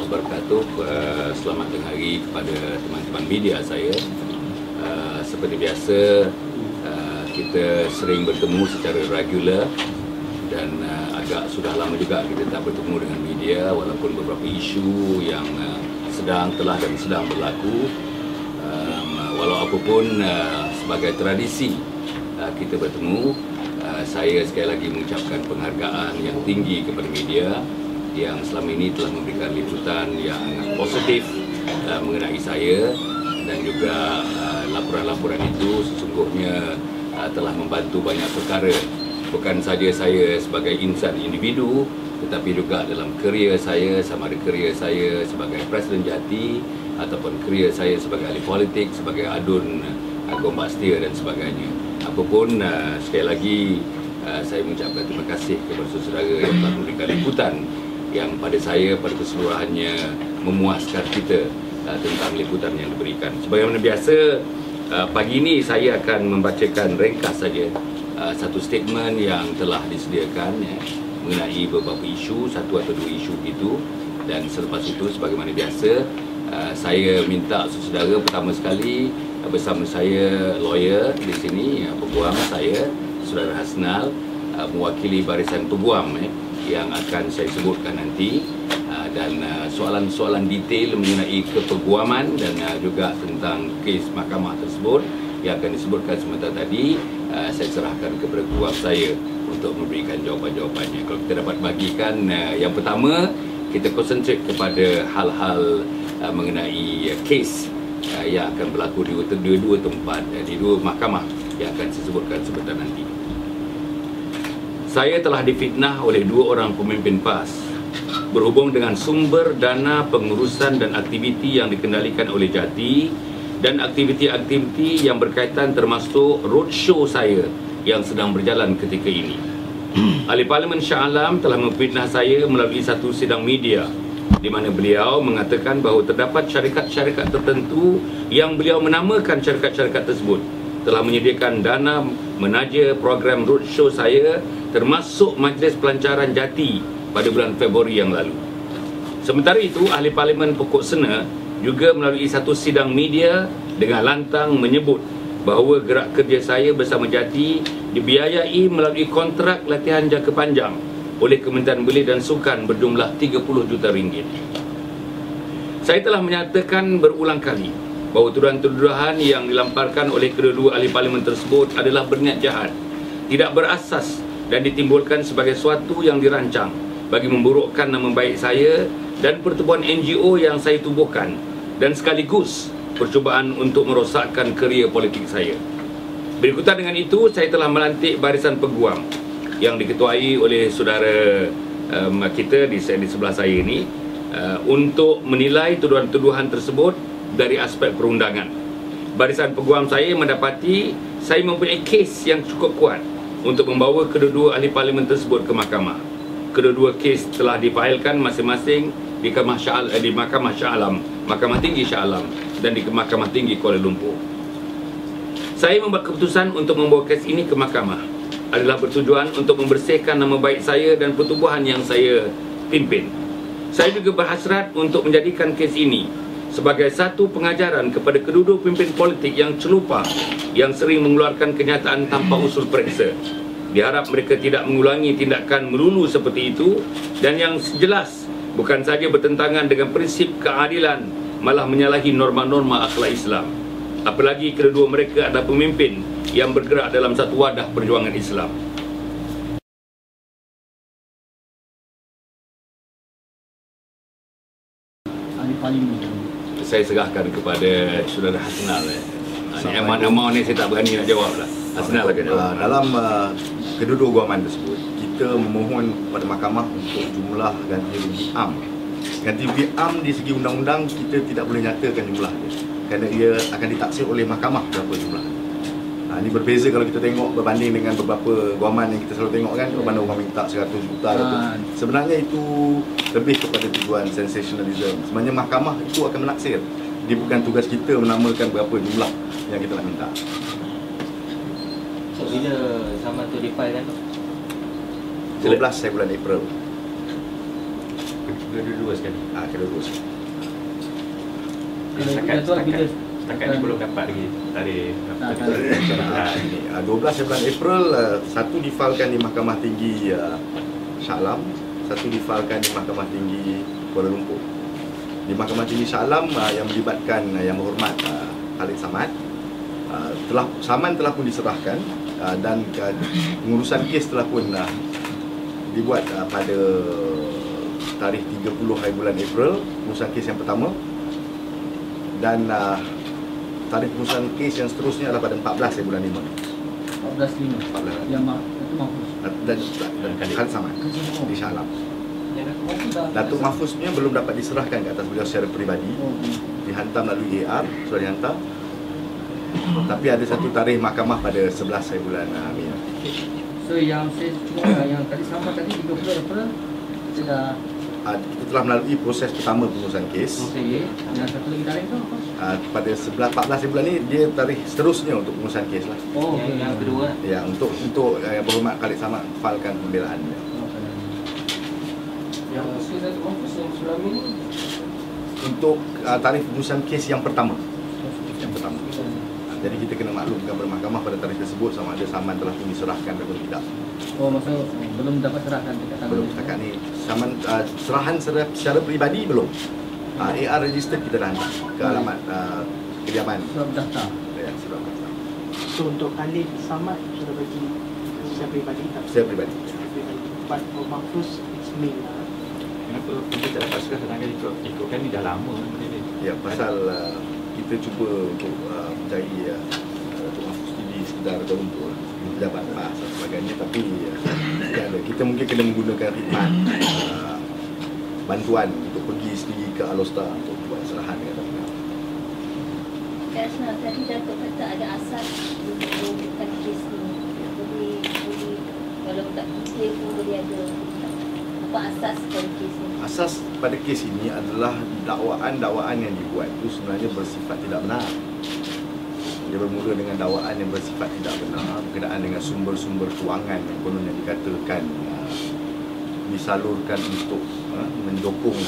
Wabarakatuh. Selamat tengah hari kepada teman-teman media saya. Seperti biasa, kita sering bertemu secara regular dan agak sudah lama juga kita tak bertemu dengan media, walaupun beberapa isu yang telah dan sedang berlaku. Walau apapun, sebagai tradisi kita bertemu, saya sekali lagi mengucapkan penghargaan yang tinggi kepada media yang selama ini telah memberikan liputan yang positif mengenai saya, dan juga laporan-laporan itu sesungguhnya telah membantu banyak perkara, bukan saja saya sebagai insan individu, tetapi juga dalam kerjaya saya, sama ada kerjaya saya sebagai Presiden Jati ataupun kerjaya saya sebagai ahli politik, sebagai adun Gombak Setia dan sebagainya. Apapun, sekali lagi saya mengucapkan terima kasih kepada saudara yang telah memberikan liputan yang pada saya pada keseluruhannya memuaskan kita tentang liputan yang diberikan. Sebagaimana biasa, pagi ini saya akan membacakan ringkas saja satu statement yang telah disediakan mengenai beberapa isu, satu atau dua isu itu, dan selepas itu sebagaimana biasa saya minta saudara pertama sekali bersama saya lawyer di sini, peguam saya Saudara Hasnal, mewakili barisan peguam yang akan saya sebutkan nanti, dan soalan-soalan detail mengenai kepeguaman dan juga tentang kes mahkamah tersebut yang akan disebutkan sebentar tadi, saya serahkan kepada peguam saya untuk memberikan jawapan-jawapannya. Kalau kita dapat bagikan, yang pertama kita konsentrate kepada hal-hal mengenai kes yang akan berlaku di dua tempat, di dua mahkamah yang akan saya sebutkan sebentar nanti. Saya telah difitnah oleh dua orang pemimpin PAS berhubung dengan sumber dana pengurusan dan aktiviti yang dikendalikan oleh Jati dan aktiviti-aktiviti yang berkaitan termasuk roadshow saya yang sedang berjalan ketika ini. Ahli Parlimen Shah Alam telah memfitnah saya melalui satu sidang media di mana beliau mengatakan bahawa terdapat syarikat-syarikat tertentu yang beliau menamakan syarikat-syarikat tersebut telah menyediakan dana menaja program roadshow saya termasuk Majlis Pelancaran Jati pada bulan Februari yang lalu. Sementara itu, Ahli Parlimen Pokok Sena juga melalui satu sidang media dengan lantang menyebut bahawa gerak kerja saya bersama Jati dibiayai melalui kontrak latihan jangka panjang oleh Kementerian Belia dan Sukan berjumlah 30 juta ringgit. Saya telah menyatakan berulang kali bahawa tuduhan-tuduhan yang dilamparkan oleh kedua-dua ahli parlimen tersebut adalah berniat jahat, tidak berasas dan ditimbulkan sebagai suatu yang dirancang bagi memburukkan nama baik saya dan pertubuhan NGO yang saya tubuhkan, dan sekaligus percubaan untuk merosakkan kerjaya politik saya. Berikutan dengan itu, saya telah melantik barisan peguam yang diketuai oleh saudara kita di sebelah saya ini untuk menilai tuduhan-tuduhan tersebut dari aspek perundangan. Barisan peguam saya mendapati saya mempunyai kes yang cukup kuat untuk membawa kedua-dua ahli parlimen tersebut ke mahkamah. Kedua-dua kes telah difailkan masing-masing di Mahkamah Shah Alam, Mahkamah Tinggi Shah Alam, dan di Mahkamah Tinggi Kuala Lumpur. Saya membuat keputusan untuk membawa kes ini ke mahkamah adalah bertujuan untuk membersihkan nama baik saya dan pertubuhan yang saya pimpin. Saya juga berhasrat untuk menjadikan kes ini sebagai satu pengajaran kepada kedua-dua pemimpin politik yang celupa yang sering mengeluarkan kenyataan tanpa usul periksa. Diharap mereka tidak mengulangi tindakan melulu seperti itu, dan yang jelas bukan saja bertentangan dengan prinsip keadilan, malah menyalahi norma-norma akhlak Islam. Apalagi kedua-dua mereka adalah pemimpin yang bergerak dalam satu wadah perjuangan Islam. Saya serahkan kepada saudara Hasnal. Amau ni saya tak berani nak jawab lah. Hasnal akan jawab. Dalam kedua-dua guaman tersebut, kita memohon kepada mahkamah untuk jumlah ganti rugi am. Ganti rugi am di segi undang-undang kita tidak boleh nyatakan jumlah dia, kerana ia akan ditaksir oleh mahkamah berapa jumlah. Ini berbeza kalau kita tengok berbanding dengan beberapa guaman yang kita selalu tengok kan, mana orang minta 100 juta. Sebenarnya itu lebih kepada tujuan sensationalism. Sebenarnya mahkamah itu akan menaksir. Dia bukan tugas kita menamakan berapa jumlah yang kita nak minta. So, bila zaman tu difailkan tu? 12 bulan April. kedua sekali. Kedua-dua sekali. Setakat ni belum dapat lagi tarikh. 12 bulan April, satu difalkan di Mahkamah Tinggi Shah Alam, satu difalkan di Mahkamah Tinggi Kuala Lumpur. Di Mahkamah Tinggi Shah Alam yang melibatkan Yang Berhormat Khalid Samad, saman telah pun diserahkan dan pengurusan kes telah pun dibuat pada tarikh 30 hari bulan April, pengurusan kes yang pertama, dan tarikh pengurusan kes yang seterusnya adalah pada 14 hari bulan 5. 14/5. Yang Mahfuz. Dan Khalid Samad di Shah Alam. Datuk Mahfuz punya belum dapat diserahkan ke atas beliau secara peribadi. Dihantar melalui AR, sudah dihantar. Tapi ada satu tarikh mahkamah pada 11 hari bulan Mei. So yang saya cuma yang tadi sama tadi 30 April kita dah kita telah melalui proses pertama pengurusan kes. okey. Yang satu lagi tarikh tu apa? Pada 14 hari bulan ni dia tarikh seterusnya untuk pengurusan kes lah. Oh, Yang kedua. Ya, untuk Yang Berhormat Khalid Samad falkan pembelaan dia. Yang usia Datuk Mahfuz yang selama ni Untuk tarikh pengurusan kes yang pertama. Yang pertama. Jadi kita kena maklumkan pada mahkamah pada tarikh tersebut sama ada saman telah pun diserahkan atau tidak. Oh, maksud belum dapat serahkan dekat tangan. Belum setakat ni. Saman serahan secara peribadi belum. AR register kita dah hantar ke alamat kediaman. Surat daftar. Ya, surat daftar. So untuk Khalid Samad sudah bagi secara peribadi tak? Secara peribadi. But for Mahfuz it's me lah. Kenapa kita tak dapat serah tangan ikutkan ni dah lama benda ni. Ya, pasal kita cuba untuk mencari Datuk Mahfuz di sekitar Kuala Lumpur, pejabat PAS dan sebagainya, tapi tidak ada. Kita mungkin kena menggunakan khidmat bantuan untuk pergi sendiri ke Alostar untuk buat serahan dekat mereka. Kasna, tadi Datuk kata ada asas untuk mewujudkan kes ni. Boleh kalau tak fikir pun boleh ada apa asas pada kes ni? Asas pada kes ini adalah dakwaan yang dibuat itu sebenarnya bersifat tidak benar. Dia bermula dengan dakwaan yang bersifat tidak benar berkenaan dengan sumber-sumber kewangan yang kononnya dikatakan disalurkan untuk mendukung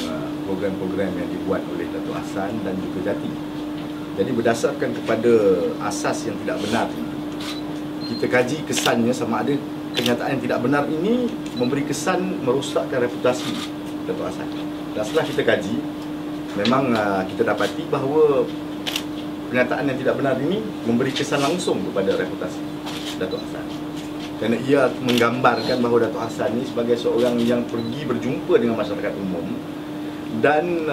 program-program yang dibuat oleh Datuk Hassan dan juga Jati. Jadi berdasarkan kepada asas yang tidak benar ini, kita kaji kesannya sama ada kenyataan yang tidak benar ini memberi kesan merosakkan reputasi Datuk Hassan. Dan setelah kita kaji, memang kita dapati bahawa pernyataan yang tidak benar ini memberi kesan langsung kepada reputasi Datuk Hassan. Kerana ia menggambarkan bahawa Datuk Hassan ni sebagai seorang yang pergi berjumpa dengan masyarakat umum dan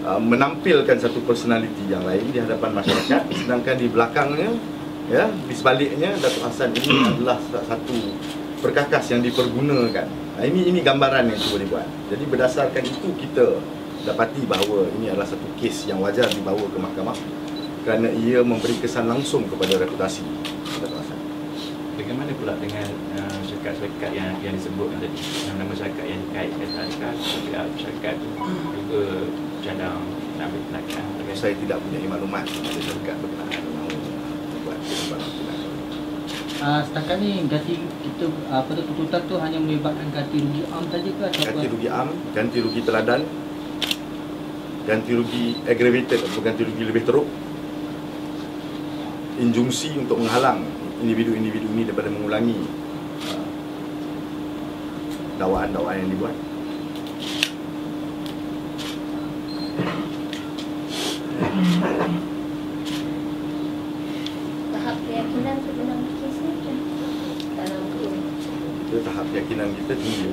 menampilkan satu personaliti yang lain di hadapan masyarakat, sedangkan di belakangnya, ya, di sebaliknya Datuk Hassan ini adalah satu perkakas yang dipergunakan. Ini gambaran yang cuba dibuat. Jadi berdasarkan itu kita dapati bahawa ini adalah satu kes yang wajar dibawa ke mahkamah kerana ia memberi kesan langsung kepada reputasi Datuk Hassan. Bagaimana pula dengan syarikat-syarikat yang disebut tadi, nama syarikat yang dikaitkan tarikat, syarikat itu juga cadang nak ambil tindakan? Saya tidak punya maklumat ada syarikat berkenaan buat tindakan. Setakat ni ganti kita pada tuntutan tu hanya melibatkan ganti rugi am saja ke atau Ganti rugi am, ganti rugi teladan, ganti rugi aggravated atau ganti rugi lebih teruk, injungsi untuk menghalang individu-individu ini daripada mengulangi dakwaan-dakwaan yang dibuat. Tahap keyakinan kebenaran kes ni macam dalam tu. Itu tahap keyakinan kita tinggi.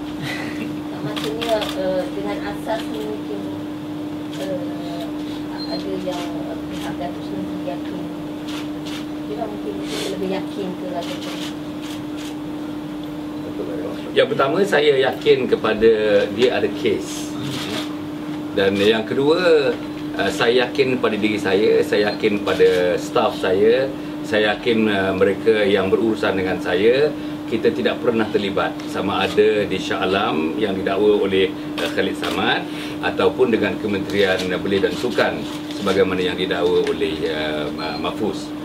Maksudnya dengan asas ni mungkin ada yang pihak Datuk sendiri yakin. Dia mungkin lebih yakin ke ataupun Yang pertama, saya yakin kepada dia ada kes. Dan yang kedua, saya yakin pada diri saya yakin pada staf saya yakin mereka yang berurusan dengan saya, kita tidak pernah terlibat sama ada di Shah Alam yang didakwa oleh Khalid Samad ataupun dengan Kementerian Belia dan Sukan sebagaimana yang didakwa oleh Mahfuz.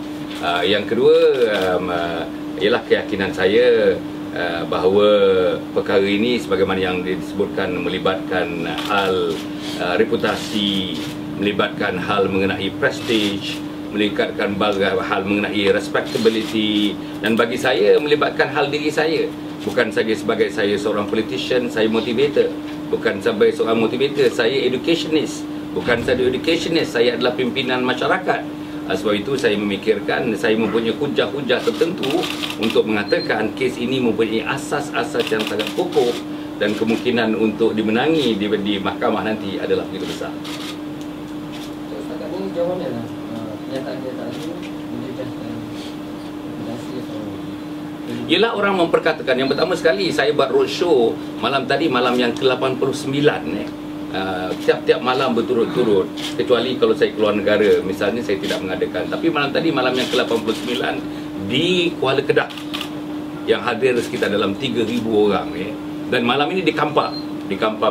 Yang kedua ialah keyakinan saya bahawa perkara ini sebagaimana yang disebutkan melibatkan hal reputasi, melibatkan hal mengenai prestige, melibatkan hal mengenai respectability, dan bagi saya melibatkan hal diri saya. Bukan saja sebagai saya seorang politician, saya motivator. Bukan sebagai seorang motivator, saya educationist. Bukan saja educationist, saya adalah pimpinan masyarakat. Sebab itu saya memikirkan, saya mempunyai hujah-hujah tertentu untuk mengatakan kes ini mempunyai asas-asas yang sangat kokoh dan kemungkinan untuk dimenangi di mahkamah nanti adalah begitu besar. Setakat ni jawapannya lah. Pernyataan-pernyataan ini menjejaskan reputasi atau... Ialah orang memperkatakan, yang pertama sekali saya buat roadshow malam tadi, malam yang ke-89 tiap-tiap malam berturut-turut, kecuali kalau saya keluar negara misalnya saya tidak mengadakan. Tapi malam tadi, malam yang ke-89 di Kuala Kedah, yang hadir sekitar dalam 3,000 orang dan malam ini di Kampar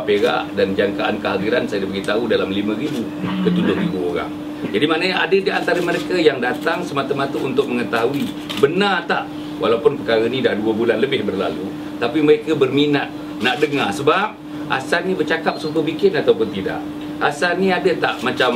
Perak, dan jangkaan kehadiran saya beritahu dalam 5,000 ke 7,000 orang. Jadi maknanya ada di antara mereka yang datang semata-mata untuk mengetahui benar tak, walaupun perkara ni dah 2 bulan lebih berlalu, tapi mereka berminat nak dengar. Sebab asal ni bercakap soto bikin ataupun tidak? Asal ni ada tak macam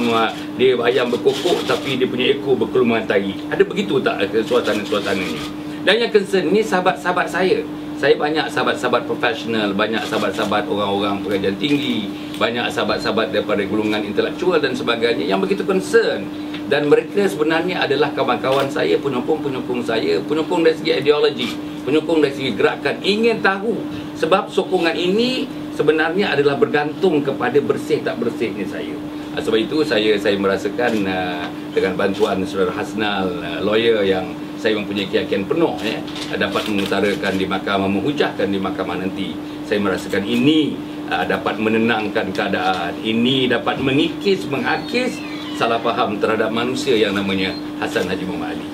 dia ayam berkokok tapi dia punya ekor berkelumang tai? Ada begitu tak suasana-suasana ni? Dan yang concern ni sahabat-sahabat saya. Saya banyak sahabat-sahabat profesional, banyak sahabat-sahabat orang-orang pengajian tinggi, banyak sahabat-sahabat daripada golongan intelektual dan sebagainya yang begitu concern. Dan mereka sebenarnya adalah kawan-kawan saya, penyokong-penyokong saya, penyokong dari segi ideologi, penyokong dari segi gerakan, ingin tahu. Sebab sokongan ini sebenarnya adalah bergantung kepada bersih tak bersihnya saya. Sebab itu saya merasakan dengan bantuan Saudara Hasnal, lawyer yang saya mempunyai keyakinan penuh dapat mengutarakan di mahkamah, menghujahkan di mahkamah nanti. Saya merasakan ini dapat menenangkan keadaan, ini dapat menghakis salah faham terhadap manusia yang namanya Hassan Haji Muhammad Ali.